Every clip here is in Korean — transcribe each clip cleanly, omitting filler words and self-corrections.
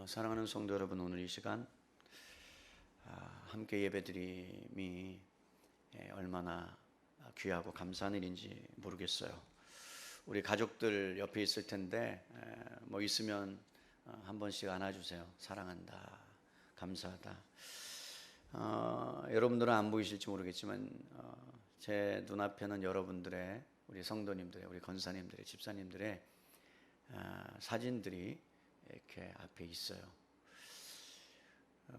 사랑하는 성도 여러분, 오늘 이 시간 함께 예배드림이 얼마나 귀하고 감사한 일인지 모르겠어요. 우리 가족들 옆에 있을 텐데 뭐 있으면 한 번씩 안아주세요. 사랑한다, 감사하다. 여러분들은 안 보이실지 모르겠지만 제 눈앞에는 여러분들의, 우리 성도님들의, 우리 권사님들의, 집사님들의 사진들이 이렇게 앞에 있어요.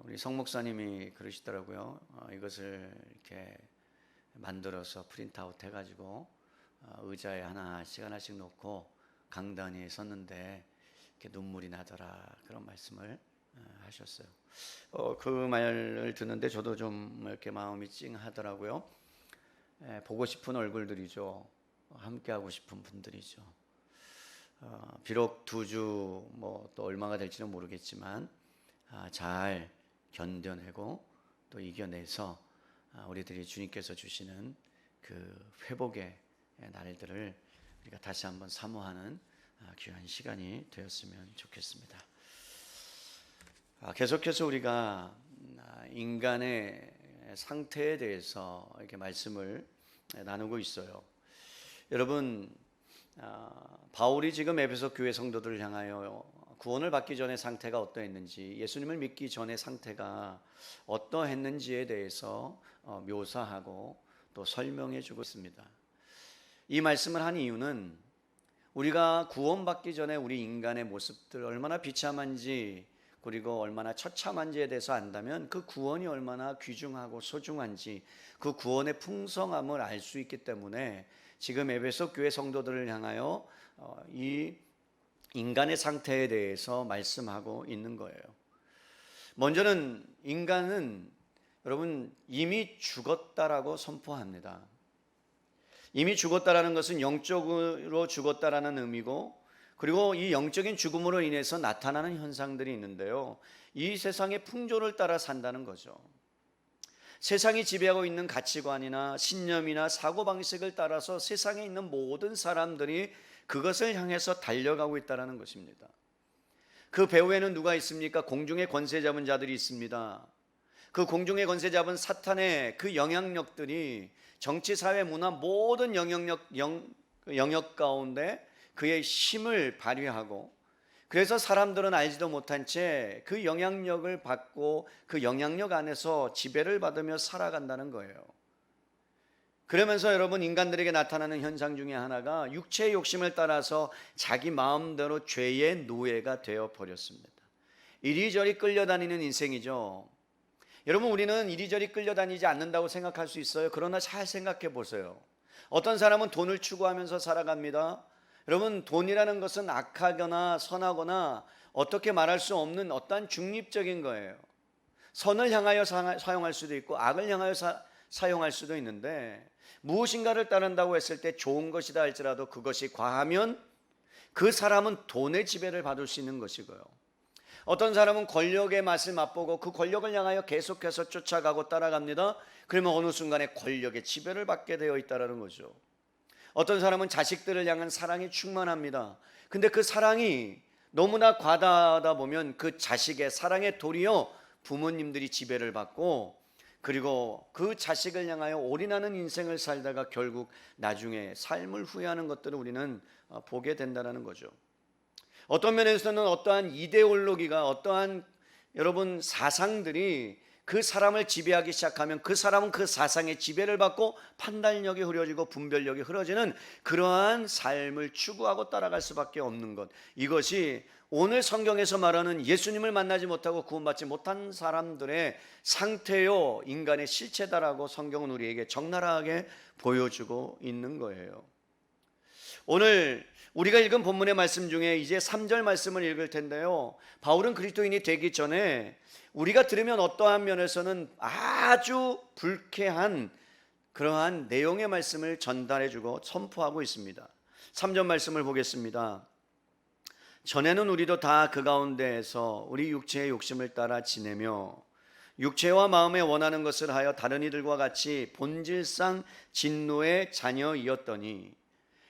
우리 성 목사님이 그러시더라고요. 이것을 이렇게 만들어서 프린트아웃 해가지고 의자에 하나씩 놓고 강단에 섰는데 이렇게 눈물이 나더라, 그런 말씀을 하셨어요. 그 말을 듣는데 저도 좀 이렇게 마음이 찡하더라고요. 보고 싶은 얼굴들이죠. 함께 하고 싶은 분들이죠. 비록 2주 또 얼마가 될지는 모르겠지만 잘 견뎌내고 또 이겨내서 우리들이 주님께서 주시는 그 회복의 날들을 우리가 다시 한번 사모하는 귀한 시간이 되었으면 좋겠습니다. 계속해서 우리가 인간의 상태에 대해서 이렇게 말씀을 나누고 있어요. 여러분, 바울이 지금 에베소 교회 성도들을 향하여 구원을 받기 전의 상태가 어떠했는지, 예수님을 믿기 전의 상태가 어떠했는지에 대해서 묘사하고 또 설명해 주고 있습니다. 이 말씀을 한 이유는 우리가 구원받기 전에 우리 인간의 모습들 얼마나 비참한지, 그리고 얼마나 처참한지에 대해서 안다면 그 구원이 얼마나 귀중하고 소중한지, 그 구원의 풍성함을 알 수 있기 때문에 지금 에베소 교회 성도들을 향하여 이 인간의 상태에 대해서 말씀하고 있는 거예요. 먼저는 인간은 여러분 이미 죽었다라고 선포합니다. 이미 죽었다라는 것은 영적으로 죽었다라는 의미고, 그리고 이 영적인 죽음으로 인해서 나타나는 현상들이 있는데요, 이 세상의 풍조를 따라 산다는 거죠. 세상이 지배하고 있는 가치관이나 신념이나 사고방식을 따라서 세상에 있는 모든 사람들이 그것을 향해서 달려가고 있다는 것입니다. 그 배후에는 누가 있습니까? 공중의 권세 잡은 자들이 있습니다. 그 공중의 권세 잡은 사탄의 그 영향력들이 정치, 사회, 문화 모든 영역 가운데 그의 힘을 발휘하고, 그래서 사람들은 알지도 못한 채 그 영향력을 받고 그 영향력 안에서 지배를 받으며 살아간다는 거예요. 그러면서 여러분, 인간들에게 나타나는 현상 중에 하나가 육체의 욕심을 따라서 자기 마음대로 죄의 노예가 되어 버렸습니다. 이리저리 끌려다니는 인생이죠. 여러분, 우리는 이리저리 끌려다니지 않는다고 생각할 수 있어요. 그러나 잘 생각해 보세요. 어떤 사람은 돈을 추구하면서 살아갑니다. 여러분, 돈이라는 것은 악하거나 선하거나 어떻게 말할 수 없는 어떠한 중립적인 거예요. 선을 향하여 사용할 수도 있고 악을 향하여 사용할 수도 있는데, 무엇인가를 따른다고 했을 때 좋은 것이다 할지라도 그것이 과하면 그 사람은 돈의 지배를 받을 수 있는 것이고요, 어떤 사람은 권력의 맛을 맛보고 그 권력을 향하여 계속해서 쫓아가고 따라갑니다. 그러면 어느 순간에 권력의 지배를 받게 되어 있다는 거죠. 어떤 사람은 자식들을 향한 사랑이 충만합니다. 근데 그 사랑이 너무나 과다하다 보면 그 자식의 사랑의 도리어 부모님들이 지배를 받고, 그리고 그 자식을 향하여 올인하는 인생을 살다가 결국 나중에 삶을 후회하는 것들을 우리는 보게 된다는 거죠. 어떤 면에서는 어떠한 이데올로기가, 어떠한 여러분 사상들이 그 사람을 지배하기 시작하면 그 사람은 그 사상의 지배를 받고 판단력이 흐려지고 분별력이 흐려지는 그러한 삶을 추구하고 따라갈 수밖에 없는 것, 이것이 오늘 성경에서 말하는 예수님을 만나지 못하고 구원받지 못한 사람들의 상태요, 인간의 실체다라고 성경은 우리에게 적나라하게 보여주고 있는 거예요. 오늘 우리가 읽은 본문의 말씀 중에 이제 3절 말씀을 읽을 텐데요, 바울은 그리스도인이 되기 전에 우리가 들으면 어떠한 면에서는 아주 불쾌한 그러한 내용의 말씀을 전달해주고 선포하고 있습니다. 3절 말씀을 보겠습니다. 전에는 우리도 다 그 가운데에서 우리 육체의 욕심을 따라 지내며 육체와 마음에 원하는 것을 하여 다른 이들과 같이 본질상 진노의 자녀이었더니,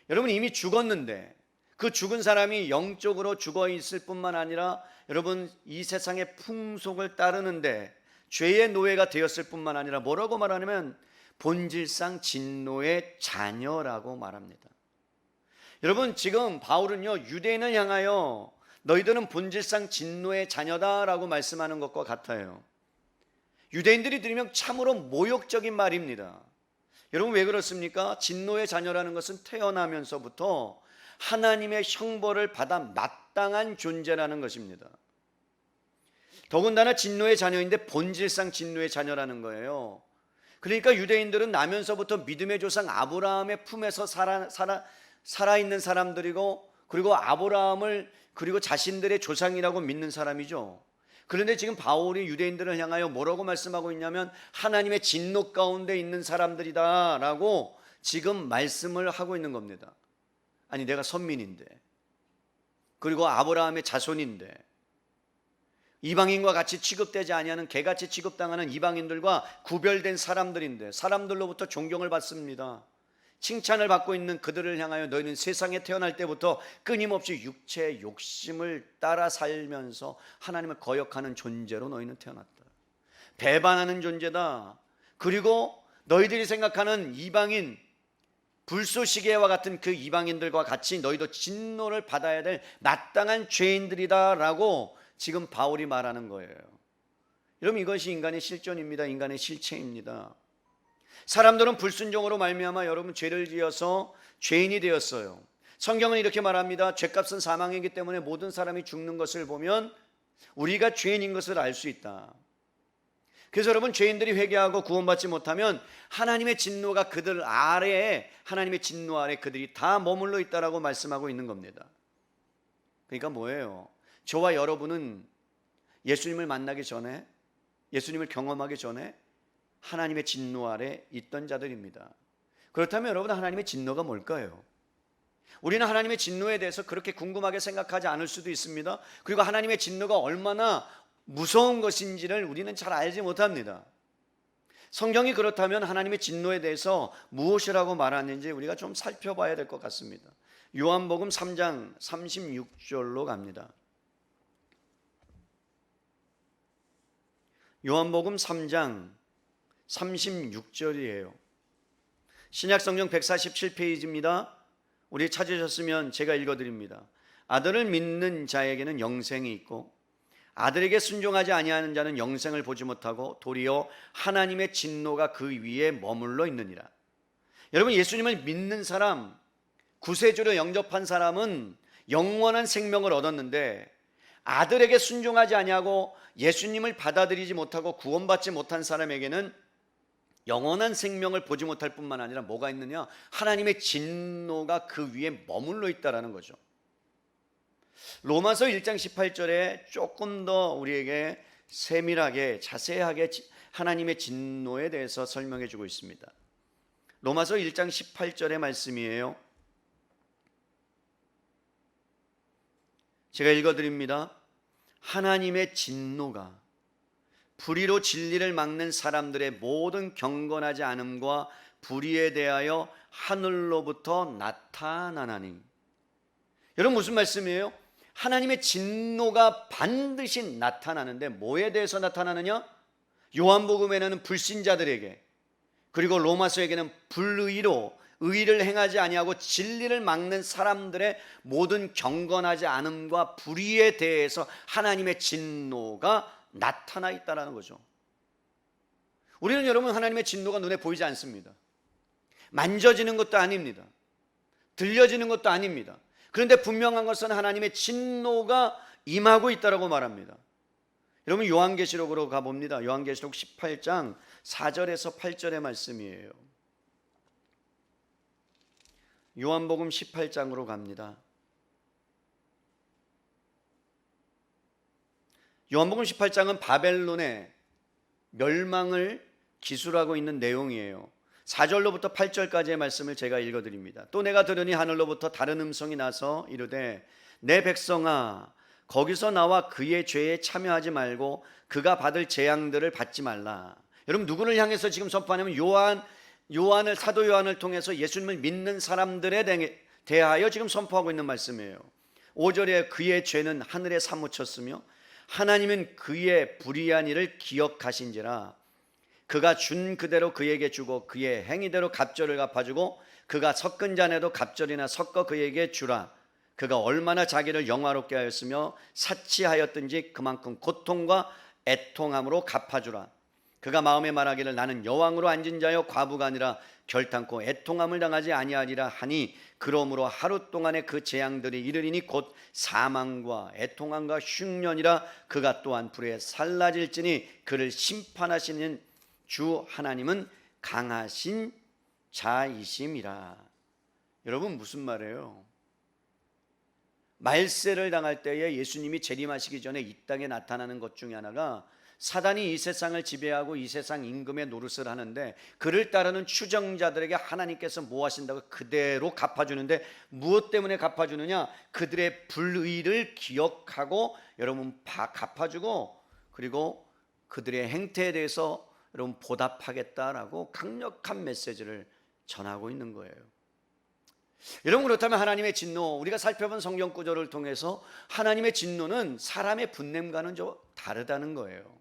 여러분 이미 죽었는데 그 죽은 사람이 영적으로 죽어 있을 뿐만 아니라 여러분 이 세상의 풍속을 따르는데 죄의 노예가 되었을 뿐만 아니라 뭐라고 말하냐면 본질상 진노의 자녀라고 말합니다. 여러분 지금 바울은요 유대인을 향하여 너희들은 본질상 진노의 자녀다라고 말씀하는 것과 같아요. 유대인들이 들으면 참으로 모욕적인 말입니다. 여러분 왜 그렇습니까? 진노의 자녀라는 것은 태어나면서부터 하나님의 형벌을 받아 마땅한 존재라는 것입니다. 더군다나 진노의 자녀인데 본질상 진노의 자녀라는 거예요. 그러니까 유대인들은 나면서부터 믿음의 조상 아브라함의 품에서 살아있는 사람들이고, 그리고 아브라함을 그리고 자신들의 조상이라고 믿는 사람이죠. 그런데 지금 바울이 유대인들을 향하여 뭐라고 말씀하고 있냐면 하나님의 진노 가운데 있는 사람들이다 라고 지금 말씀을 하고 있는 겁니다. 아니 내가 선민인데, 그리고 아브라함의 자손인데, 이방인과 같이 취급되지 아니하는 개같이 취급당하는 이방인들과 구별된 사람들인데 사람들로부터 존경을 받습니다. 칭찬을 받고 있는 그들을 향하여 너희는 세상에 태어날 때부터 끊임없이 육체의 욕심을 따라 살면서 하나님을 거역하는 존재로 너희는 태어났다. 배반하는 존재다. 그리고 너희들이 생각하는 이방인 불쏘시개와 같은 그 이방인들과 같이 너희도 진노를 받아야 될 마땅한 죄인들이다 라고 지금 바울이 말하는 거예요. 여러분 이것이 인간의 실존입니다. 인간의 실체입니다. 사람들은 불순종으로 말미암아 여러분 죄를 지어서 죄인이 되었어요. 성경은 이렇게 말합니다. 죄값은 사망이기 때문에 모든 사람이 죽는 것을 보면 우리가 죄인인 것을 알 수 있다. 그래서 여러분 죄인들이 회개하고 구원받지 못하면 하나님의 진노가 그들 아래에, 하나님의 진노 아래 그들이 다 머물러 있다라고 말씀하고 있는 겁니다. 그러니까 뭐예요? 저와 여러분은 예수님을 만나기 전에, 예수님을 경험하기 전에 하나님의 진노 아래 있던 자들입니다. 그렇다면 여러분 하나님의 진노가 뭘까요? 우리는 하나님의 진노에 대해서 그렇게 궁금하게 생각하지 않을 수도 있습니다. 그리고 하나님의 진노가 얼마나 무서운 것인지를 우리는 잘 알지 못합니다. 성경이 그렇다면 하나님의 진노에 대해서 무엇이라고 말하는지 우리가 좀 살펴봐야 될 것 같습니다. 요한복음 3장 36절로 갑니다. 요한복음 3장 36절이에요. 신약성경 147페이지입니다. 우리 찾으셨으면 제가 읽어드립니다. 아들을 믿는 자에게는 영생이 있고 아들에게 순종하지 아니하는 자는 영생을 보지 못하고 도리어 하나님의 진노가 그 위에 머물러 있느니라. 여러분 예수님을 믿는 사람, 구세주로 영접한 사람은 영원한 생명을 얻었는데 아들에게 순종하지 아니하고 예수님을 받아들이지 못하고 구원받지 못한 사람에게는 영원한 생명을 보지 못할 뿐만 아니라 뭐가 있느냐? 하나님의 진노가 그 위에 머물러 있다라는 거죠. 로마서 1장 18절에 조금 더 우리에게 세밀하게 자세하게 하나님의 진노에 대해서 설명해 주고 있습니다. 로마서 1장 18절의 말씀이에요. 제가 읽어드립니다. 하나님의 진노가 불의로 진리를 막는 사람들의 모든 경건하지 않음과 불의에 대하여 하늘로부터 나타나나니. 여러분 무슨 말씀이에요? 하나님의 진노가 반드시 나타나는데 뭐에 대해서 나타나느냐? 요한복음에는 불신자들에게, 그리고 로마서에게는 불의로 의를 행하지 아니하고 진리를 막는 사람들의 모든 경건하지 않음과 불의에 대해서 하나님의 진노가 나타나 있다는 거죠. 우리는 여러분 하나님의 진노가 눈에 보이지 않습니다. 만져지는 것도 아닙니다. 들려지는 것도 아닙니다. 그런데 분명한 것은 하나님의 진노가 임하고 있다고 말합니다. 여러분 요한계시록으로 가봅니다. 요한계시록 18장 4절에서 8절의 말씀이에요. 요한복음 18장으로 갑니다. 요한복음 18장은 바벨론의 멸망을 기술하고 있는 내용이에요. 4절로부터 8절까지의 말씀을 제가 읽어드립니다. 또 내가 들으니 하늘로부터 다른 음성이 나서 이르되 내 백성아 거기서 나와 그의 죄에 참여하지 말고 그가 받을 재앙들을 받지 말라. 여러분 누구를 향해서 지금 선포하냐면 사도 요한을 통해서 예수님을 믿는 사람들에 대하여 지금 선포하고 있는 말씀이에요. 5절에 그의 죄는 하늘에 사무쳤으며 하나님은 그의 불의한 일을 기억하신지라. 그가 준 그대로 그에게 주고 그의 행위대로 갑절을 갚아주고 그가 섞은 잔에도 갑절이나 섞어 그에게 주라. 그가 얼마나 자기를 영화롭게 하였으며 사치하였든지 그만큼 고통과 애통함으로 갚아주라. 그가 마음에 말하기를 나는 여왕으로 앉은 자여 과부가 아니라 결탄코 애통함을 당하지 아니하리라 하니 그러므로 하루 동안에 그 재앙들이 이르리니 곧 사망과 애통함과 흉년이라. 그가 또한 불에 살라질지니 그를 심판하시는 주 하나님은 강하신 자이심이라. 여러분 무슨 말이에요? 말세를 당할 때에 예수님이 재림하시기 전에 이 땅에 나타나는 것 중에 하나가 사단이 이 세상을 지배하고 이 세상 임금의 노릇을 하는데 그를 따르는 추정자들에게 하나님께서 뭐 하신다고 그대로 갚아주는데 무엇 때문에 갚아주느냐? 그들의 불의를 기억하고 여러분 갚아주고 그리고 그들의 행태에 대해서 여러분 보답하겠다라고 강력한 메시지를 전하고 있는 거예요. 여러분 그렇다면 하나님의 진노, 우리가 살펴본 성경 구절을 통해서 하나님의 진노는 사람의 분냄과는 좀 다르다는 거예요.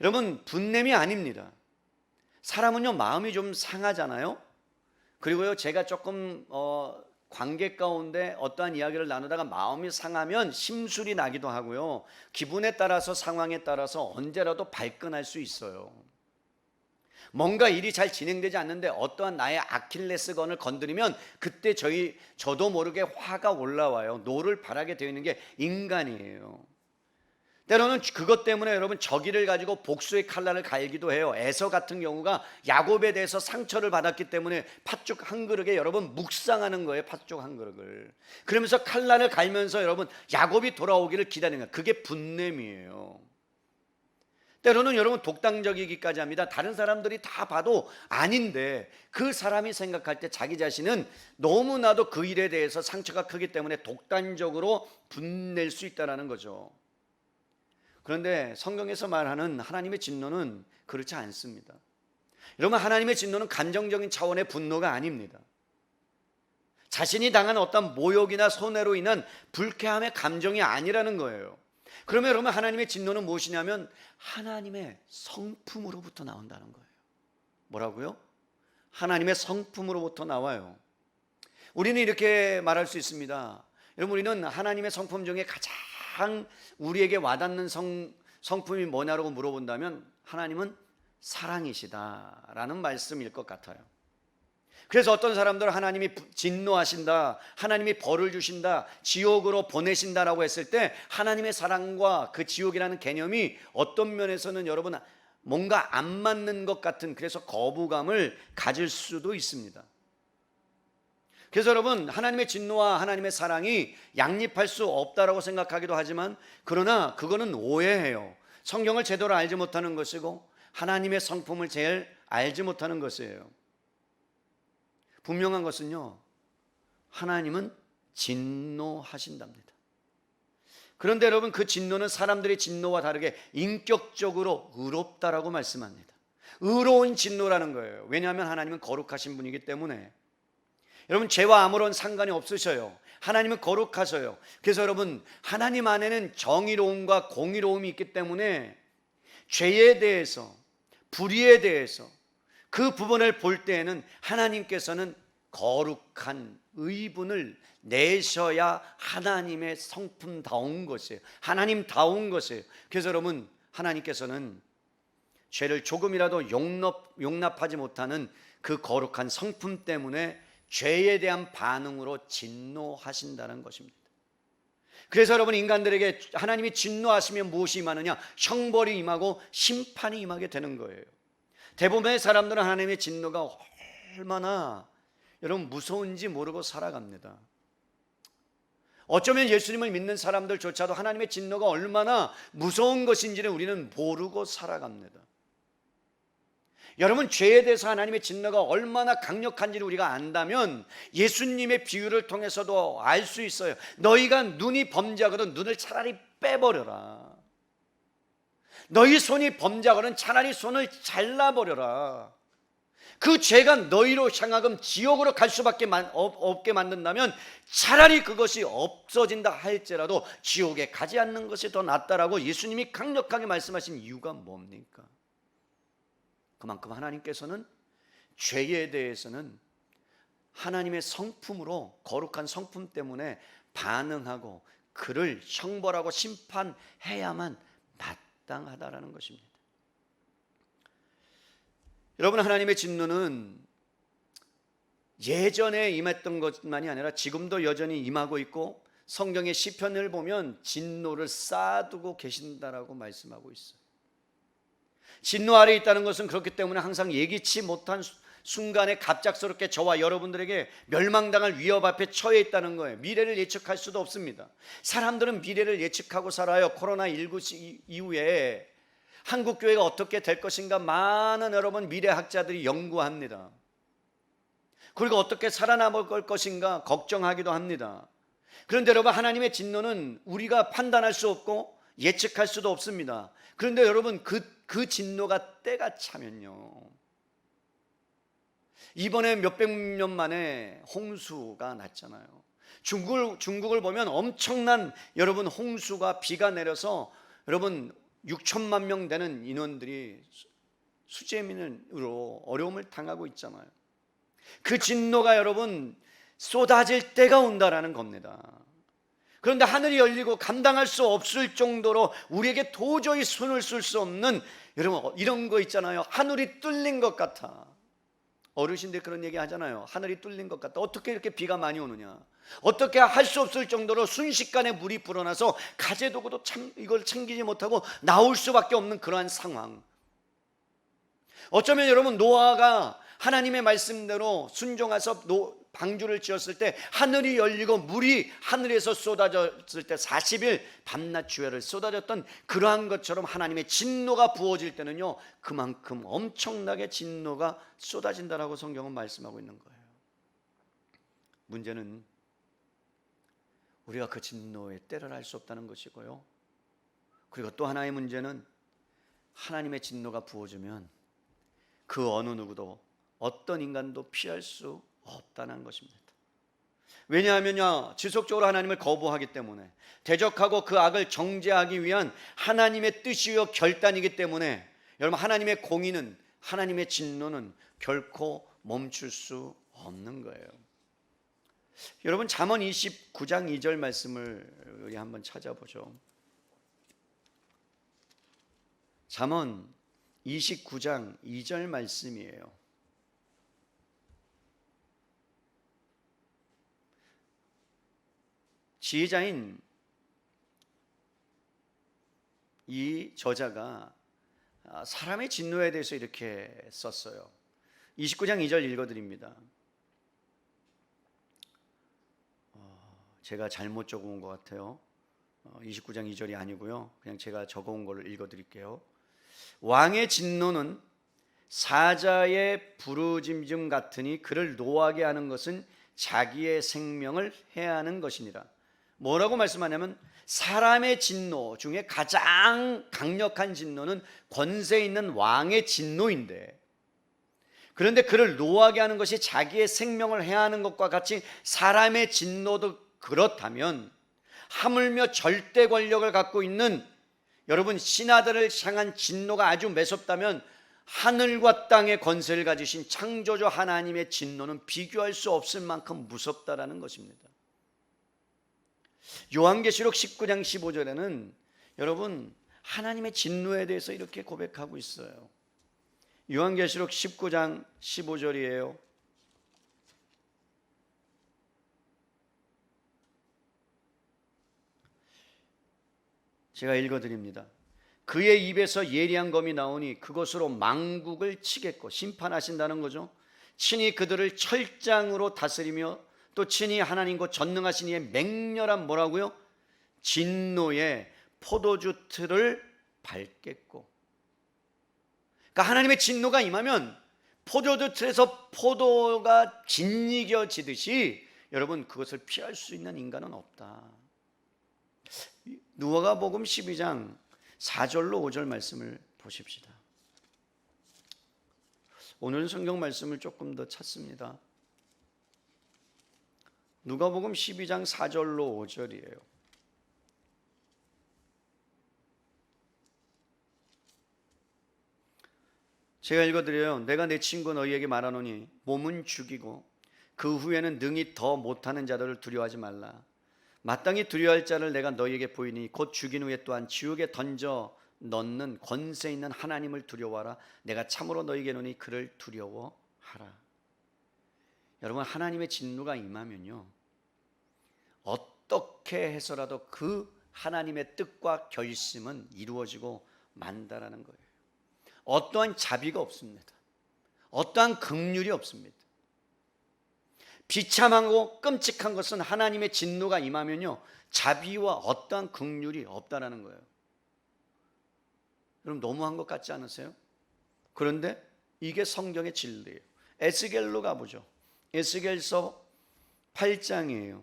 여러분 분냄이 아닙니다. 사람은요 마음이 좀 상하잖아요. 그리고요 제가 조금 관계 가운데 어떠한 이야기를 나누다가 마음이 상하면 심술이 나기도 하고요, 기분에 따라서 상황에 따라서 언제라도 발끈할 수 있어요. 뭔가 일이 잘 진행되지 않는데 어떠한 나의 아킬레스건을 건드리면 그때 저도 모르게 화가 올라와요. 노를 바라게 되어 있는 게 인간이에요. 때로는 그것 때문에 여러분 저기를 가지고 복수의 칼날을 갈기도 해요. 에서 같은 경우가 야곱에 대해서 상처를 받았기 때문에 팥죽 한 그릇에 여러분 묵상하는 거예요. 팥죽 한 그릇을. 그러면서 칼날을 갈면서 여러분 야곱이 돌아오기를 기다리는 거예요. 그게 분냄이에요. 때로는 여러분 독단적이기까지 합니다. 다른 사람들이 다 봐도 아닌데 그 사람이 생각할 때 자기 자신은 너무나도 그 일에 대해서 상처가 크기 때문에 독단적으로 분낼 수 있다는 거죠. 그런데 성경에서 말하는 하나님의 진노는 그렇지 않습니다. 여러분 하나님의 진노는 감정적인 차원의 분노가 아닙니다. 자신이 당한 어떤 모욕이나 손해로 인한 불쾌함의 감정이 아니라는 거예요. 그러면 여러분 하나님의 진노는 무엇이냐면 하나님의 성품으로부터 나온다는 거예요. 뭐라고요? 하나님의 성품으로부터 나와요. 우리는 이렇게 말할 수 있습니다. 여러분 우리는 하나님의 성품 중에 가장 우리에게 와닿는 성품이 뭐냐라고 물어본다면 하나님은 사랑이시다라는 말씀일 것 같아요. 그래서 어떤 사람들은 하나님이 진노하신다, 하나님이 벌을 주신다, 지옥으로 보내신다라고 했을 때 하나님의 사랑과 그 지옥이라는 개념이 어떤 면에서는 여러분 뭔가 안 맞는 것 같은, 그래서 거부감을 가질 수도 있습니다. 그래서 여러분 하나님의 진노와 하나님의 사랑이 양립할 수 없다라고 생각하기도 하지만 그러나 그거는 오해예요. 성경을 제대로 알지 못하는 것이고 하나님의 성품을 제일 알지 못하는 것이에요. 분명한 것은요, 하나님은 진노하신답니다. 그런데 여러분 그 진노는 사람들의 진노와 다르게 인격적으로 의롭다라고 말씀합니다. 의로운 진노라는 거예요. 왜냐하면 하나님은 거룩하신 분이기 때문에. 여러분 죄와 아무런 상관이 없으셔요. 하나님은 거룩하셔요. 그래서 여러분 하나님 안에는 정의로움과 공의로움이 있기 때문에 죄에 대해서, 불의에 대해서 그 부분을 볼 때에는 하나님께서는 거룩한 의분을 내셔야 하나님의 성품다운 것이에요. 하나님다운 것이에요. 그래서 여러분 하나님께서는 죄를 조금이라도 용납하지 못하는 그 거룩한 성품 때문에 죄에 대한 반응으로 진노하신다는 것입니다. 그래서 여러분 인간들에게 하나님이 진노하시면 무엇이 임하느냐? 형벌이 임하고 심판이 임하게 되는 거예요. 대부분의 사람들은 하나님의 진노가 얼마나 여러분 무서운지 모르고 살아갑니다. 어쩌면 예수님을 믿는 사람들조차도 하나님의 진노가 얼마나 무서운 것인지를 우리는 모르고 살아갑니다. 여러분 죄에 대해서 하나님의 진노가 얼마나 강력한지를 우리가 안다면 예수님의 비유를 통해서도 알 수 있어요. 너희가 눈이 범죄하거든 눈을 차라리 빼버려라. 너희 손이 범죄하거든 차라리 손을 잘라버려라. 그 죄가 너희로 향하금 지옥으로 갈 수밖에 없게 만든다면 차라리 그것이 없어진다 할지라도 지옥에 가지 않는 것이 더 낫다라고 예수님이 강력하게 말씀하신 이유가 뭡니까? 그만큼 하나님께서는 죄에 대해서는 하나님의 성품으로, 거룩한 성품 때문에 반응하고 그를 형벌하고 심판해야만 마땅하다라는 것입니다. 여러분, 하나님의 진노는 예전에 임했던 것만이 아니라 지금도 여전히 임하고 있고, 성경의 시편을 보면 진노를 쌓아두고 계신다라고 말씀하고 있어요. 진노 아래 있다는 것은 그렇기 때문에 항상 예기치 못한 순간에 갑작스럽게 저와 여러분들에게 멸망당할 위협 앞에 처해 있다는 거예요. 미래를 예측할 수도 없습니다. 사람들은 미래를 예측하고 살아요. 코로나19 이후에 한국교회가 어떻게 될 것인가 많은 여러분 미래학자들이 연구합니다. 그리고 어떻게 살아남을 것인가 걱정하기도 합니다. 그런데 여러분, 하나님의 진노는 우리가 판단할 수 없고 예측할 수도 없습니다. 그런데 여러분, 그 진노가 때가 차면요, 이번에 몇백 년 만에 홍수가 났잖아요. 중국을 보면 엄청난 여러분 홍수가 비가 내려서 여러분 6천만 명 되는 인원들이 수재민으로 어려움을 당하고 있잖아요. 그 진노가 여러분 쏟아질 때가 온다라는 겁니다. 그런데 하늘이 열리고 감당할 수 없을 정도로 우리에게 도저히 손을 쓸 수 없는, 여러분 이런 거 있잖아요. 하늘이 뚫린 것 같아. 어르신들 그런 얘기 하잖아요. 하늘이 뚫린 것 같다. 어떻게 이렇게 비가 많이 오느냐, 어떻게 할 수 없을 정도로 순식간에 물이 불어나서 가재도구도 이걸 챙기지 못하고 나올 수밖에 없는 그러한 상황. 어쩌면 여러분, 노아가 하나님의 말씀대로 순종해서 방주를 지었을 때 하늘이 열리고 물이 하늘에서 쏟아졌을 때 40일 밤낮 주야를 쏟아졌던 그러한 것처럼 하나님의 진노가 부어질 때는요, 그만큼 엄청나게 진노가 쏟아진다라고 성경은 말씀하고 있는 거예요. 문제는 우리가 그 진노의 때를 알 수 없다는 것이고요, 그리고 또 하나의 문제는 하나님의 진노가 부어지면 그 어느 누구도, 어떤 인간도 피할 수 없다는 것입니다. 왜냐하면요, 지속적으로 하나님을 거부하기 때문에, 대적하고 그 악을 정죄하기 위한 하나님의 뜻이요 결단이기 때문에, 여러분, 하나님의 공의는, 하나님의 진노는 결코 멈출 수 없는 거예요. 여러분, 잠언 29장 2절 말씀을 우리 한번 찾아보죠. 잠언 29장 2절 말씀이에요. 지혜자인 이 저자가 사람의 진노에 대해서 이렇게 썼어요. 29장 2절 읽어드립니다. 제가 잘못 적어온 것 같아요. 29장 2절이 아니고요, 그냥 제가 적어온 걸 읽어드릴게요. 왕의 진노는 사자의 부르짖음 같으니 그를 노하게 하는 것은 자기의 생명을 해하는 것이니라. 뭐라고 말씀하냐면, 사람의 진노 중에 가장 강력한 진노는 권세 있는 왕의 진노인데, 그런데 그를 노하게 하는 것이 자기의 생명을 해하는 것과 같이 사람의 진노도 그렇다면, 하물며 절대 권력을 갖고 있는 여러분 신하들을 향한 진노가 아주 매섭다면, 하늘과 땅의 권세를 가지신 창조주 하나님의 진노는 비교할 수 없을 만큼 무섭다라는 것입니다. 요한계시록 19장 15절에는 여러분 하나님의 진노에 대해서 이렇게 고백하고 있어요. 요한계시록 19장 15절이에요. 제가 읽어드립니다. 그의 입에서 예리한 검이 나오니 그것으로 만국을 치겠고, 심판하신다는 거죠. 친히 그들을 철장으로 다스리며 또 친히 하나님과 전능하신 이의 맹렬한 뭐라고요? 진노의 포도주 틀을 밟겠고. 그러니까 하나님의 진노가 임하면 포도주 틀에서 포도가 짓이겨지듯이 여러분 그것을 피할 수 있는 인간은 없다. 누가복음 12장 4절로 5절 말씀을 보십시다. 오늘 성경 말씀을 조금 더 찾습니다. 누가복음 12장 4절로 5절이에요. 제가 읽어드려요. 내가 내 친구 너희에게 말하노니 몸은 죽이고 그 후에는 능히 더 못하는 자들을 두려워하지 말라. 마땅히 두려워할 자를 내가 너희에게 보이니 곧 죽인 후에 또한 지옥에 던져 넣는 권세 있는 하나님을 두려워하라. 내가 참으로 너희에게 이르노니 그를 두려워하라. 여러분, 하나님의 진노가 임하면요, 어떻게 해서라도 그 하나님의 뜻과 결심은 이루어지고 만다라는 거예요. 어떠한 자비가 없습니다. 어떠한 긍휼이 없습니다. 비참하고 끔찍한 것은 하나님의 진노가 임하면요, 자비와 어떠한 긍휼이 없다라는 거예요. 여러분, 너무한 것 같지 않으세요? 그런데 이게 성경의 진리예요. 에스겔로 가보죠. 에스겔서 8장이에요.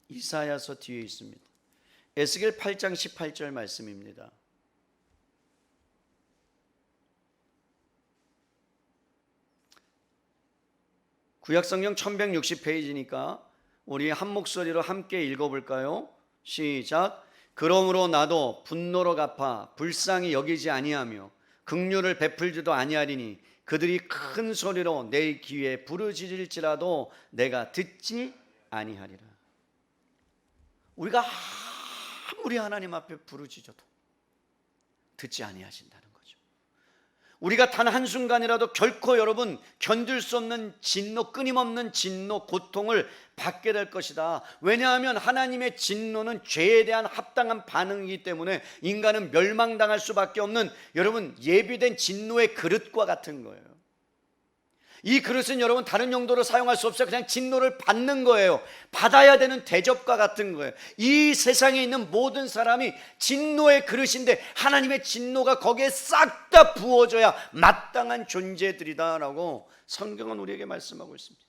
이사야서 뒤에 있습니다. 에스겔 8장 18절 말씀입니다. 구약성경 1160페이지니까 우리 한 목소리로 함께 읽어볼까요? 시작. 그러므로 나도 분노로 갚아 불쌍히 여기지 아니하며 긍휼을 베풀지도 아니하리니 그들이 큰 소리로 내 귀에 부르짖을지라도 내가 듣지 아니하리라. 우리가 아무리 하나님 앞에 부르짖어도 듣지 아니하신다는 거죠. 우리가 단 한순간이라도 결코 여러분 견딜 수 없는 진노, 끊임없는 진노, 고통을 받게 될 것이다. 왜냐하면 하나님의 진노는 죄에 대한 합당한 반응이기 때문에 인간은 멸망당할 수밖에 없는, 여러분, 예비된 진노의 그릇과 같은 거예요. 이 그릇은 여러분 다른 용도로 사용할 수 없어요. 그냥 진노를 받는 거예요. 받아야 되는 대접과 같은 거예요. 이 세상에 있는 모든 사람이 진노의 그릇인데 하나님의 진노가 거기에 싹 다 부어져야 마땅한 존재들이다라고 성경은 우리에게 말씀하고 있습니다.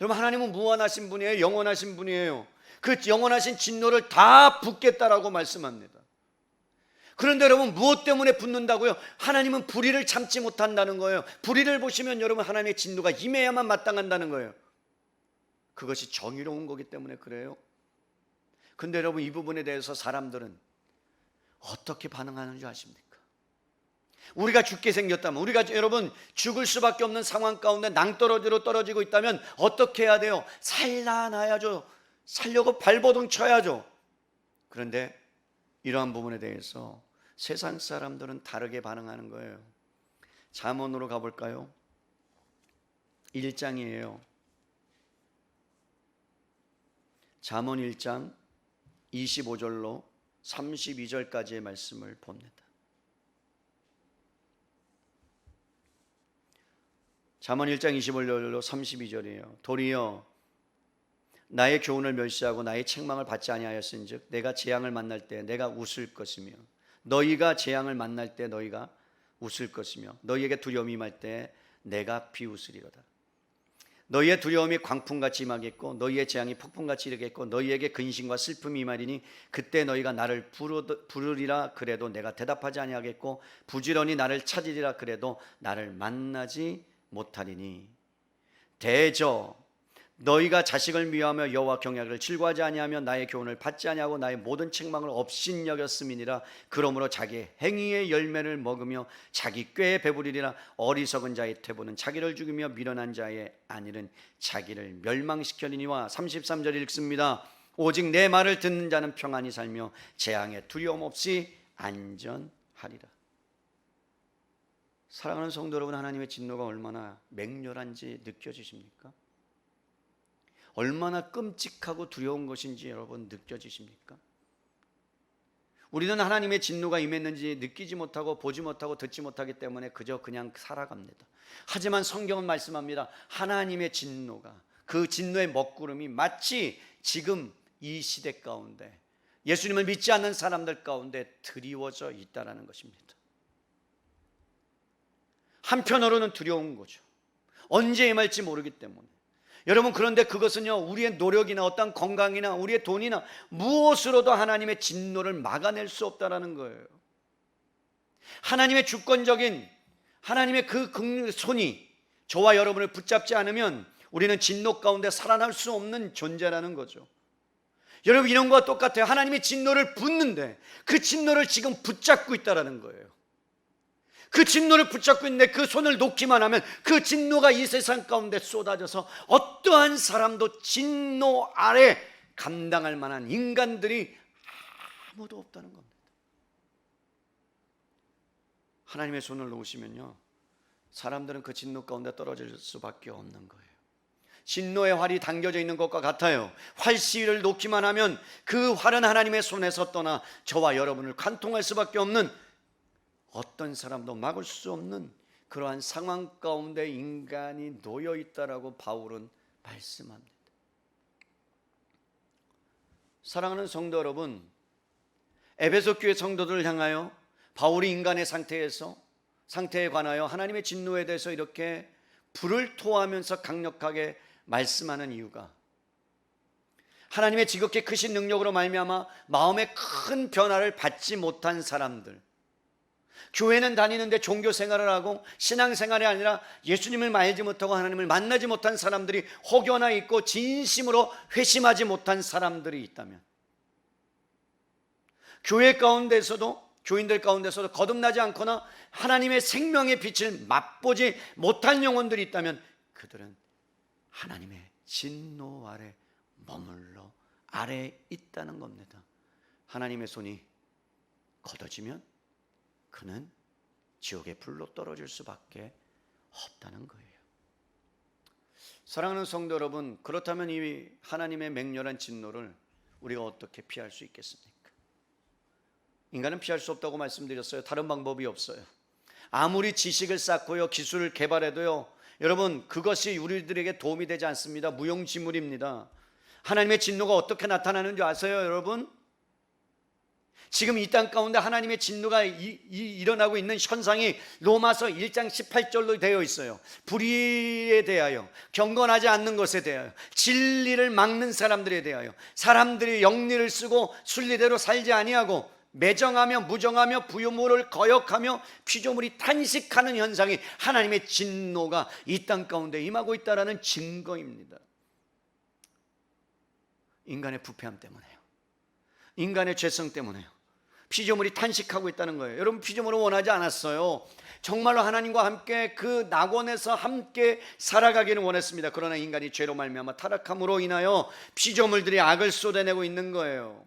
여러분, 하나님은 무한하신 분이에요. 영원하신 분이에요. 그 영원하신 진노를 다 붓겠다라고 말씀합니다. 그런데 여러분, 무엇 때문에 붓는다고요? 하나님은 불의를 참지 못한다는 거예요. 불의를 보시면 여러분 하나님의 진노가 임해야만 마땅한다는 거예요. 그것이 정의로운 거기 때문에 그래요. 근데 여러분, 이 부분에 대해서 사람들은 어떻게 반응하는 줄 아십니까? 우리가 죽게 생겼다면, 우리가 여러분 죽을 수밖에 없는 상황 가운데 낭떠러지로 떨어지고 있다면 어떻게 해야 돼요? 살아나야죠. 살려고 발버둥 쳐야죠. 그런데 이러한 부분에 대해서 세상 사람들은 다르게 반응하는 거예요. 잠언으로 가볼까요? 1장이에요. 잠언 1장 25절로 32절까지의 말씀을 봅니다. 잠언 1장 25절로 32절이에요. 도리어 나의 교훈을 멸시하고 나의 책망을 받지 아니하였은즉 내가 재앙을 만날 때 내가 웃을 것이며 너희가 재앙을 만날 때 너희가 웃을 것이며 너희에게 두려움이 임할 때 내가 비웃으리로다. 너희의 두려움이 광풍같이 임하겠고 너희의 재앙이 폭풍같이 이르겠고 너희에게 근심과 슬픔이 임하리니 그때 너희가 나를 부르리라 그래도 내가 대답하지 아니하겠고 부지런히 나를 찾으리라 그래도 나를 만나지 못하리니 대저 너희가 자식을 미워하며 여호와 경외하기를 즐거워하지 아니하며 나의 교훈을 받지 아니하고 나의 모든 책망을 업신여겼음이니라. 그러므로 자기 행위의 열매를 먹으며 자기 꾀에 배부리리라. 어리석은 자의 퇴보는 자기를 죽이며 미련한 자의 안일은 자기를 멸망시켜리니와. 33절 읽습니다. 오직 내 말을 듣는 자는 평안히 살며 재앙에 두려움 없이 안전하리라. 사랑하는 성도 여러분, 하나님의 진노가 얼마나 맹렬한지 느껴지십니까? 얼마나 끔찍하고 두려운 것인지 여러분 느껴지십니까? 우리는 하나님의 진노가 임했는지 느끼지 못하고 보지 못하고 듣지 못하기 때문에 그저 그냥 살아갑니다. 하지만 성경은 말씀합니다. 하나님의 진노가, 그 진노의 먹구름이 마치 지금 이 시대 가운데 예수님을 믿지 않는 사람들 가운데 드리워져 있다는 것입니다. 한편으로는 두려운 거죠. 언제 임할지 모르기 때문에. 여러분, 그런데 그것은요, 우리의 노력이나 어떤 건강이나 우리의 돈이나 무엇으로도 하나님의 진노를 막아낼 수 없다는 거예요. 하나님의 주권적인, 하나님의 그 손이 저와 여러분을 붙잡지 않으면 우리는 진노 가운데 살아날 수 없는 존재라는 거죠. 여러분, 이런 것과 똑같아요. 하나님의 진노를 붓는데 그 진노를 지금 붙잡고 있다는 거예요. 그 진노를 붙잡고 있는데 그 손을 놓기만 하면 그 진노가 이 세상 가운데 쏟아져서 어떠한 사람도 진노 아래 감당할 만한 인간들이 아무도 없다는 겁니다. 하나님의 손을 놓으시면요, 사람들은 그 진노 가운데 떨어질 수밖에 없는 거예요. 진노의 활이 당겨져 있는 것과 같아요. 활 시위를 놓기만 하면 그 활은 하나님의 손에서 떠나 저와 여러분을 관통할 수밖에 없는, 어떤 사람도 막을 수 없는 그러한 상황 가운데 인간이 놓여 있다라고 바울은 말씀합니다. 사랑하는 성도 여러분, 에베소 교회 성도들을 향하여 바울이 인간의 상태에 관하여 하나님의 진노에 대해서 이렇게 불을 토하면서 강력하게 말씀하는 이유가, 하나님의 지극히 크신 능력으로 말미암아 마음의 큰 변화를 받지 못한 사람들, 교회는 다니는데 종교 생활을 하고 신앙생활이 아니라 예수님을 알지 못하고 하나님을 만나지 못한 사람들이 혹여나 있고 진심으로 회심하지 못한 사람들이 있다면, 교회 가운데서도, 교인들 가운데서도 거듭나지 않거나 하나님의 생명의 빛을 맛보지 못한 영혼들이 있다면 그들은 하나님의 진노 아래 머물러 아래에 있다는 겁니다. 하나님의 손이 걷어지면 그는 지옥의 불로 떨어질 수밖에 없다는 거예요. 사랑하는 성도 여러분, 그렇다면 이 하나님의 맹렬한 진노를 우리가 어떻게 피할 수 있겠습니까? 인간은 피할 수 없다고 말씀드렸어요. 다른 방법이 없어요. 아무리 지식을 쌓고요, 기술을 개발해도요, 여러분, 그것이 우리들에게 도움이 되지 않습니다. 무용지물입니다. 하나님의 진노가 어떻게 나타나는 줄 아세요, 여러분? 지금 이 땅 가운데 하나님의 진노가 일어나고 있는 현상이 로마서 1장 18절로 되어 있어요. 불의에 대하여, 경건하지 않는 것에 대하여, 진리를 막는 사람들에 대하여, 사람들이 영리를 쓰고 순리대로 살지 아니하고 매정하며 무정하며 부유물을 거역하며 피조물이 탄식하는 현상이, 하나님의 진노가 이 땅 가운데 임하고 있다는 증거입니다. 인간의 부패함 때문에요. 인간의 죄성 때문에요. 피조물이 탄식하고 있다는 거예요. 여러분, 피조물은 원하지 않았어요. 정말로 하나님과 함께 그 낙원에서 함께 살아가기를 원했습니다. 그러나 인간이 죄로 말미암아 타락함으로 인하여 피조물들이 악을 쏟아내고 있는 거예요.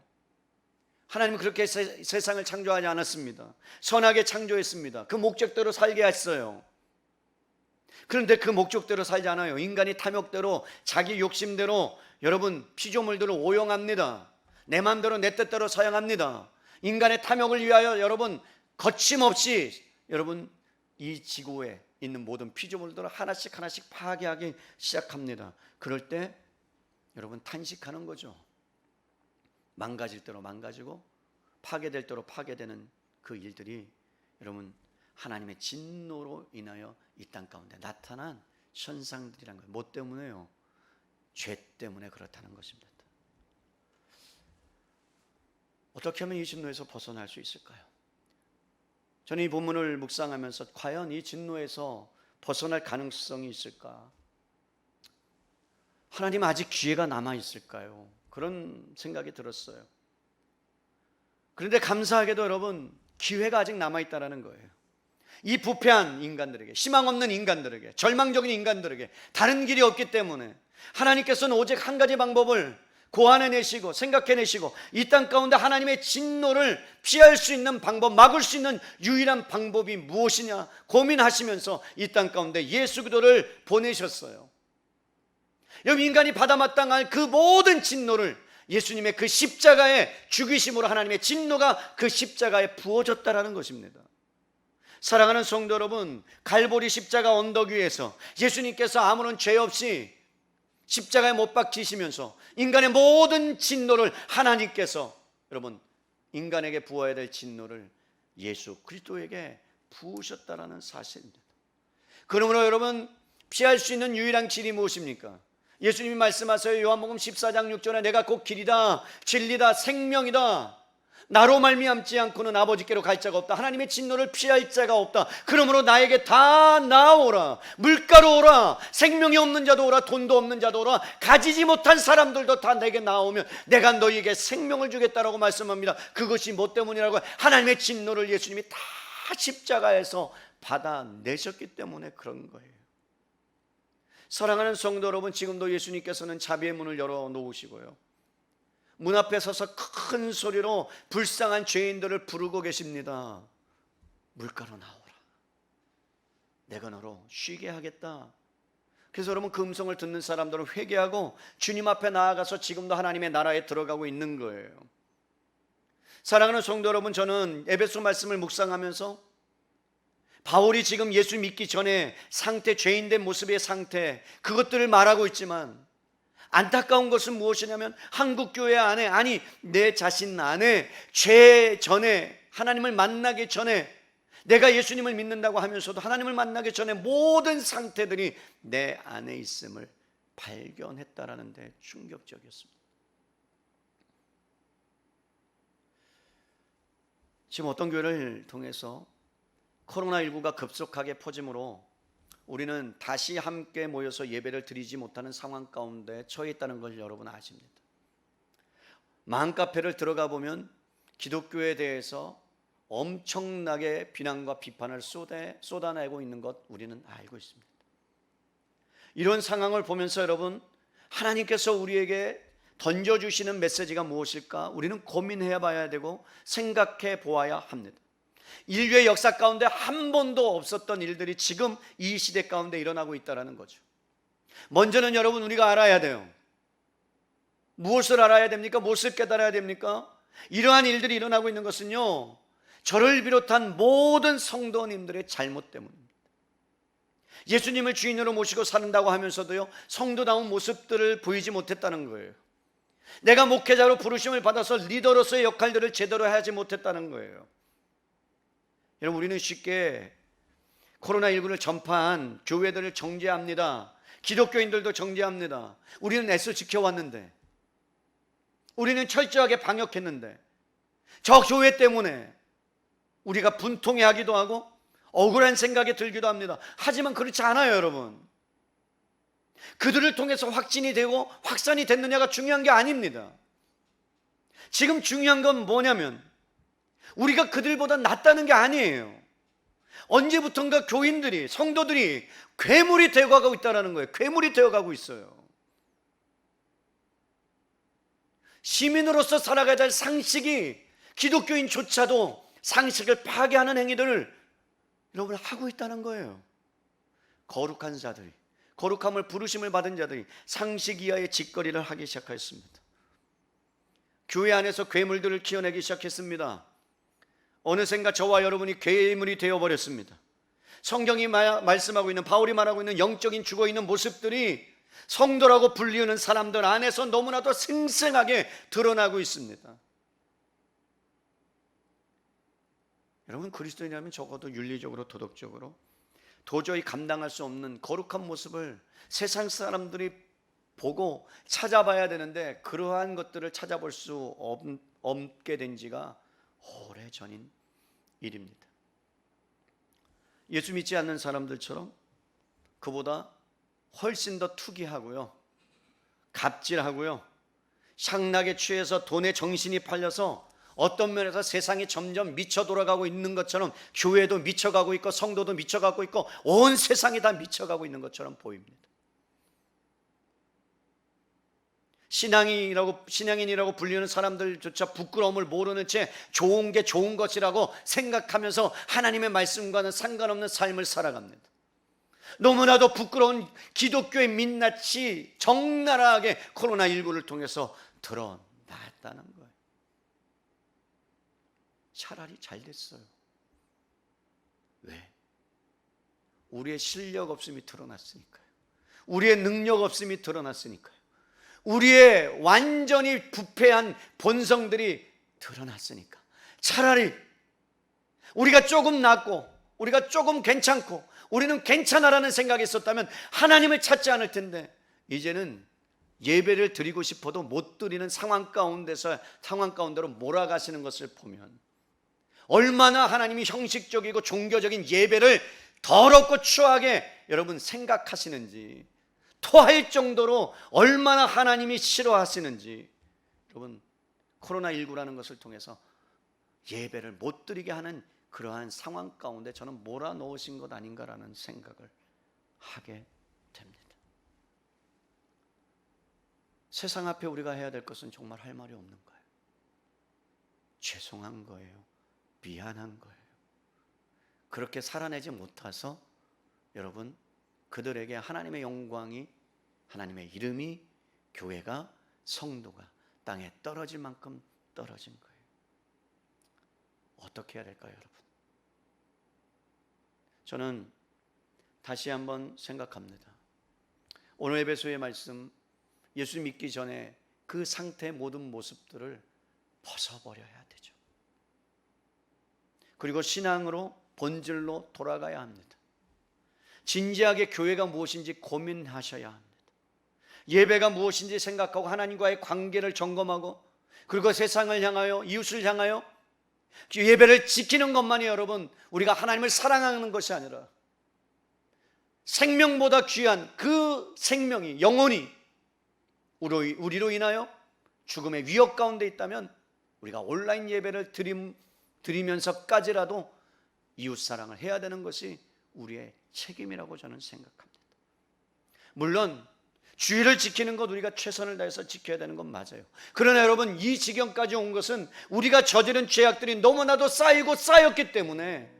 하나님은 그렇게 세상을 창조하지 않았습니다. 선하게 창조했습니다. 그 목적대로 살게 했어요. 그런데 그 목적대로 살지 않아요. 인간이 탐욕대로, 자기 욕심대로 여러분 피조물들을 오용합니다. 내 마음대로 내 뜻대로 사용합니다. 인간의 탐욕을 위하여 여러분 거침없이 여러분 이 지구에 있는 모든 피조물들을 하나씩 파괴하기 시작합니다. 그럴 때 여러분 탄식하는 거죠. 망가질 대로 망가지고 파괴될 대로 파괴되는 그 일들이 여러분 하나님의 진노로 인하여 이 땅 가운데 나타난 현상들이란 거예요. 뭐 때문에요? 죄 때문에 그렇다는 것입니다. 어떻게 하면 이 진노에서 벗어날 수 있을까요? 저는 이 본문을 묵상하면서 과연 이 진노에서 벗어날 가능성이 있을까? 하나님 아직 기회가 남아 있을까요? 그런 생각이 들었어요. 그런데 감사하게도 여러분 기회가 아직 남아있다는 거예요. 이 부패한 인간들에게, 희망 없는 인간들에게, 절망적인 인간들에게 다른 길이 없기 때문에 하나님께서는 오직 한 가지 방법을 고안해내시고 생각해내시고 이 땅 가운데 하나님의 진노를 피할 수 있는 방법, 막을 수 있는 유일한 방법이 무엇이냐 고민하시면서 이 땅 가운데 예수 그리스도를 보내셨어요. 여러분, 인간이 받아 마땅할 그 모든 진노를 예수님의 그 십자가의 죽이심으로 하나님의 진노가 그 십자가에 부어졌다라는 것입니다. 사랑하는 성도 여러분, 갈보리 십자가 언덕 위에서 예수님께서 아무런 죄 없이 십자가에 못 박히시면서 인간의 모든 진노를 하나님께서 여러분 인간에게 부어야 될 진노를 예수 그리스도에게 부으셨다라는 사실입니다. 그러므로 여러분 피할 수 있는 유일한 길이 무엇입니까? 예수님이 말씀하세요. 요한복음 14장 6절에 내가 곧 길이다 진리다 생명이다. 나로 말미암지 않고는 아버지께로 갈 자가 없다. 하나님의 진노를 피할 자가 없다. 그러므로 나에게 다 나오라. 물가로 오라. 생명이 없는 자도 오라. 돈도 없는 자도 오라. 가지지 못한 사람들도 다 내게 나오면 내가 너희에게 생명을 주겠다라고 말씀합니다. 그것이 뭐 때문이라고? 하나님의 진노를 예수님이 다 십자가에서 받아내셨기 때문에 그런 거예요. 사랑하는 성도 여러분, 지금도 예수님께서는 자비의 문을 열어놓으시고요, 문 앞에 서서 큰 소리로 불쌍한 죄인들을 부르고 계십니다. 물가로 나오라. 내가 너로 쉬게 하겠다. 그래서 여러분, 그 음성을 듣는 사람들은 회개하고 주님 앞에 나아가서 지금도 하나님의 나라에 들어가고 있는 거예요. 사랑하는 성도 여러분, 저는 에베소 말씀을 묵상하면서 바울이 지금 예수 믿기 전에 상태, 죄인된 모습의 상태, 그것들을 말하고 있지만 안타까운 것은 무엇이냐면 한국 교회 안에, 아니 내 자신 안에 죄 전에, 하나님을 만나기 전에, 내가 예수님을 믿는다고 하면서도 하나님을 만나기 전에 모든 상태들이 내 안에 있음을 발견했다라는 데 충격적이었습니다. 지금 어떤 교회를 통해서 코로나19가 급속하게 퍼짐으로 우리는 다시 함께 모여서 예배를 드리지 못하는 상황 가운데 처해 있다는 걸 여러분 아십니다. 맘카페를 들어가 보면 기독교에 대해서 엄청나게 비난과 비판을 쏟아내고 있는 것 우리는 알고 있습니다. 이런 상황을 보면서 여러분, 하나님께서 우리에게 던져주시는 메시지가 무엇일까? 우리는 고민해 봐야 되고 생각해 보아야 합니다. 인류의 역사 가운데 한 번도 없었던 일들이 지금 이 시대 가운데 일어나고 있다는 거죠. 먼저는 여러분, 우리가 알아야 돼요. 무엇을 알아야 됩니까? 무엇을 깨달아야 됩니까? 이러한 일들이 일어나고 있는 것은요, 저를 비롯한 모든 성도님들의 잘못 때문입니다. 예수님을 주인으로 모시고 산다고 하면서도요, 성도다운 모습들을 보이지 못했다는 거예요. 내가 목회자로 부르심을 받아서 리더로서의 역할들을 제대로 하지 못했다는 거예요. 여러분, 우리는 쉽게 코로나19를 전파한 교회들을 정죄합니다. 기독교인들도 정죄합니다. 우리는 애써 지켜왔는데, 우리는 철저하게 방역했는데, 저 교회 때문에 우리가 분통해하기도 하고 억울한 생각이 들기도 합니다. 하지만 그렇지 않아요, 여러분. 그들을 통해서 확진이 되고 확산이 됐느냐가 중요한 게 아닙니다. 지금 중요한 건 뭐냐면 우리가 그들보다 낫다는 게 아니에요. 언제부턴가 교인들이, 성도들이 괴물이 되어가고 있다는 거예요. 괴물이 되어가고 있어요. 시민으로서 살아가야 될 상식이, 기독교인조차도 상식을 파괴하는 행위들을 여러분 하고 있다는 거예요. 거룩한 자들이, 거룩함을 부르심을 받은 자들이 상식 이하의 짓거리를 하기 시작했습니다. 교회 안에서 괴물들을 키워내기 시작했습니다. 어느샌가 저와 여러분이 괴물이 되어버렸습니다. 성경이 말씀하고 있는, 바울이 말하고 있는 영적인 죽어있는 모습들이 성도라고 불리우는 사람들 안에서 너무나도 생생하게 드러나고 있습니다. 여러분, 그리스도인이라면 적어도 윤리적으로, 도덕적으로 도저히 감당할 수 없는 거룩한 모습을 세상 사람들이 보고 찾아봐야 되는데, 그러한 것들을 찾아볼 수 없게 된 지가 오래전인 일입니다. 예수 믿지 않는 사람들처럼 그보다 훨씬 더 투기하고요, 갑질하고요, 향락에 취해서 돈에 정신이 팔려서 어떤 면에서 세상이 점점 미쳐 돌아가고 있는 것처럼, 교회도 미쳐가고 있고 성도도 미쳐가고 있고 온 세상이 다 미쳐가고 있는 것처럼 보입니다. 신앙인이라고 불리는 사람들조차 부끄러움을 모르는 채 좋은 게 좋은 것이라고 생각하면서 하나님의 말씀과는 상관없는 삶을 살아갑니다. 너무나도 부끄러운 기독교의 민낯이 적나라하게 코로나19를 통해서 드러났다는 거예요. 차라리 잘 됐어요. 왜? 우리의 실력 없음이 드러났으니까요. 우리의 능력 없음이 드러났으니까요. 우리의 완전히 부패한 본성들이 드러났으니까. 차라리 우리가 조금 낫고 우리가 조금 괜찮고 우리는 괜찮아라는 생각이 있었다면 하나님을 찾지 않을 텐데, 이제는 예배를 드리고 싶어도 못 드리는 상황 가운데로 몰아가시는 것을 보면 얼마나 하나님이 형식적이고 종교적인 예배를 더럽고 추하게 여러분 생각하시는지, 토할 정도로 얼마나 하나님이 싫어하시는지, 여러분 코로나19라는 것을 통해서 예배를 못 드리게 하는 그러한 상황 가운데 저는 몰아넣으신 것 아닌가라는 생각을 하게 됩니다. 세상 앞에 우리가 해야 될 것은 정말 할 말이 없는 거예요. 죄송한 거예요. 미안한 거예요. 그렇게 살아내지 못해서 여러분 그들에게 하나님의 영광이, 하나님의 이름이, 교회가, 성도가 땅에 떨어질 만큼 떨어진 거예요. 어떻게 해야 될까요, 여러분? 저는 다시 한번 생각합니다. 오늘 에베소의 말씀, 예수 믿기 전에 그 상태의 모든 모습들을 벗어버려야 되죠. 그리고 신앙으로 본질로 돌아가야 합니다. 진지하게 교회가 무엇인지 고민하셔야 합니다. 예배가 무엇인지 생각하고 하나님과의 관계를 점검하고, 그리고 세상을 향하여, 이웃을 향하여 예배를 지키는 것만이 여러분 우리가 하나님을 사랑하는 것이 아니라 생명보다 귀한 그 생명이 영원히 우리로 인하여 죽음의 위협 가운데 있다면 우리가 온라인 예배를 드리면서까지라도 이웃사랑을 해야 되는 것이 우리의 책임이라고 저는 생각합니다. 물론 주의를 지키는 것 우리가 최선을 다해서 지켜야 되는 건 맞아요. 그러나 여러분 이 지경까지 온 것은 우리가 저지른 죄악들이 너무나도 쌓이고 쌓였기 때문에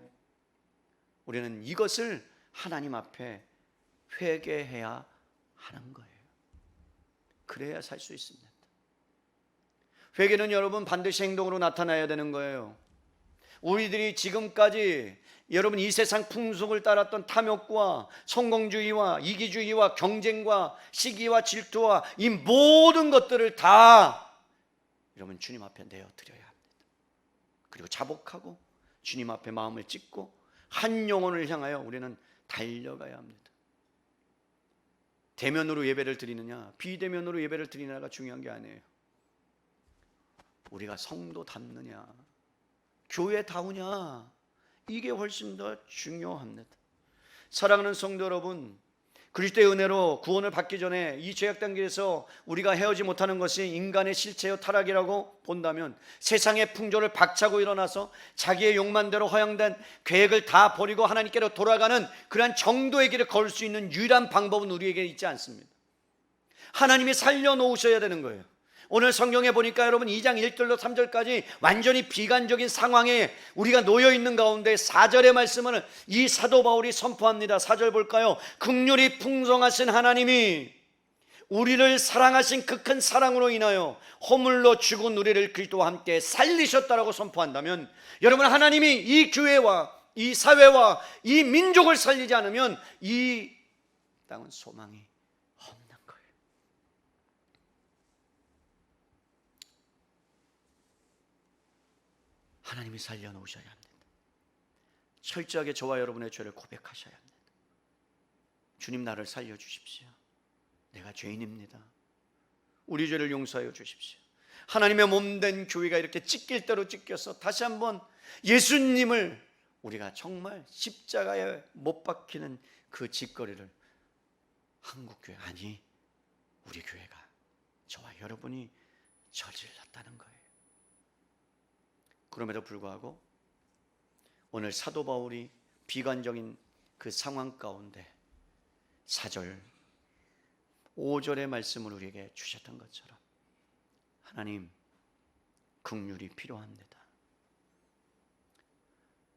우리는 이것을 하나님 앞에 회개해야 하는 거예요. 그래야 살 수 있습니다. 회개는 여러분 반드시 행동으로 나타나야 되는 거예요. 우리들이 지금까지 여러분 이 세상 풍속을 따랐던 탐욕과 성공주의와 이기주의와 경쟁과 시기와 질투와 이 모든 것들을 다 여러분 주님 앞에 내어드려야 합니다. 그리고 자복하고 주님 앞에 마음을 찢고 한 영혼을 향하여 우리는 달려가야 합니다. 대면으로 예배를 드리느냐 비대면으로 예배를 드리느냐가 중요한 게 아니에요. 우리가 성도 닮느냐 교회 다우냐, 이게 훨씬 더 중요합니다. 사랑하는 성도 여러분, 그리스도의 은혜로 구원을 받기 전에 이 죄악 단계에서 우리가 헤어지 못하는 것이 인간의 실체요 타락이라고 본다면 세상의 풍조를 박차고 일어나서 자기의 욕만대로 허용된 계획을 다 버리고 하나님께로 돌아가는 그러한 정도의 길을 걸을 수 있는 유일한 방법은 우리에게 있지 않습니다. 하나님이 살려놓으셔야 되는 거예요. 오늘 성경에 보니까 여러분 2장 1절로 3절까지 완전히 비관적인 상황에 우리가 놓여 있는 가운데 4절의 말씀을 이 사도 바울이 선포합니다. 4절 볼까요? 긍휼이 풍성하신 하나님이 우리를 사랑하신 그 큰 사랑으로 인하여 허물로 죽은 우리를 그리스도와 함께 살리셨다라고 선포한다면 여러분 하나님이 이 교회와 이 사회와 이 민족을 살리지 않으면 이 땅은 소망이 없는 거예요. 하나님이 살려놓으셔야 합니다. 철저하게 저와 여러분의 죄를 고백하셔야 합니다. 주님 나를 살려주십시오. 내가 죄인입니다. 우리 죄를 용서하여 주십시오. 하나님의 몸된 교회가 이렇게 찢길 대로 찢겨서 다시 한번 예수님을 우리가 정말 십자가에 못 박히는 그 짓거리를 한국교회 아니 우리 교회가 저와 여러분이 저질렀다는 거예요. 그럼에도 불구하고 오늘 사도 바울이 비관적인 그 상황 가운데 4절 5절의 말씀을 우리에게 주셨던 것처럼 하나님 긍휼이 필요합니다.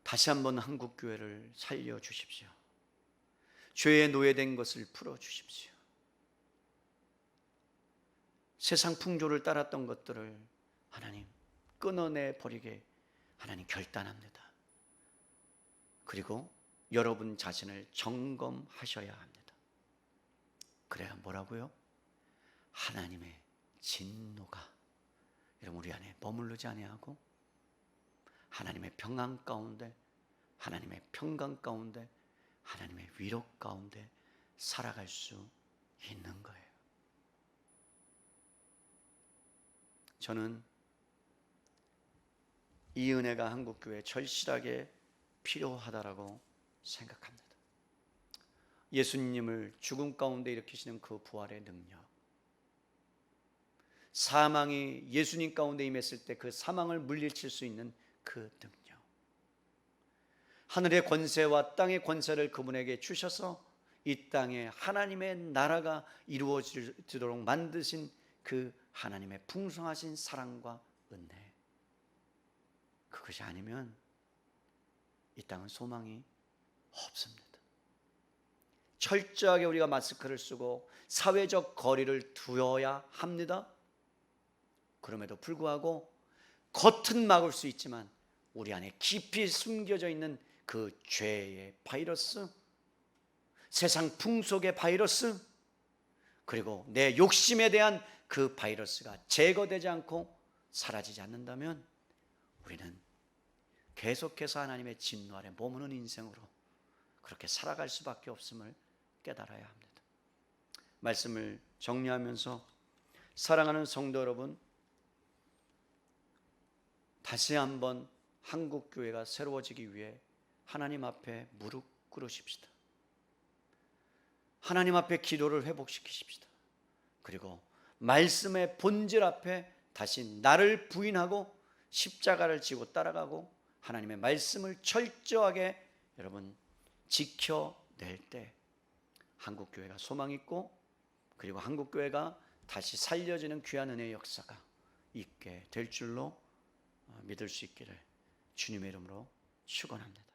다시 한번 한국교회를 살려주십시오. 죄에 노예된 것을 풀어주십시오. 세상 풍조를 따랐던 것들을 하나님 끊어내 버리게 하나님 결단합니다. 그리고 여러분 자신을 점검하셔야 합니다. 그래야 뭐라고요? 하나님의 진노가 여러분 우리 안에 머무르지 아니하고 하나님의 평안 가운데, 하나님의 평강 가운데, 하나님의 위로 가운데 살아갈 수 있는 거예요. 저는 이 은혜가 한국교회에 절실하게 필요하다라고 생각합니다. 예수님을 죽음 가운데 일으키시는 그 부활의 능력, 사망이 예수님 가운데 임했을 때 그 사망을 물리칠 수 있는 그 능력, 하늘의 권세와 땅의 권세를 그분에게 주셔서 이 땅에 하나님의 나라가 이루어지도록 만드신 그 하나님의 풍성하신 사랑과 은혜, 그것이 아니면 이 땅은 소망이 없습니다. 철저하게 우리가 마스크를 쓰고 사회적 거리를 두어야 합니다. 그럼에도 불구하고 겉은 막을 수 있지만 우리 안에 깊이 숨겨져 있는 그 죄의 바이러스, 세상 풍속의 바이러스, 그리고 내 욕심에 대한 그 바이러스가 제거되지 않고 사라지지 않는다면 우리는 계속해서 하나님의 진노 아래 머무는 인생으로 그렇게 살아갈 수밖에 없음을 깨달아야 합니다. 말씀을 정리하면서 사랑하는 성도 여러분, 다시 한번 한국교회가 새로워지기 위해 하나님 앞에 무릎 꿇으십시다. 하나님 앞에 기도를 회복시키십시다. 그리고 말씀의 본질 앞에 다시 나를 부인하고 십자가를 지고 따라가고 하나님의 말씀을 철저하게 여러분 지켜낼 때 한국교회가 소망 있고, 그리고 한국교회가 다시 살려지는 귀한 은혜의 역사가 있게 될 줄로 믿을 수 있기를 주님의 이름으로 축원합니다.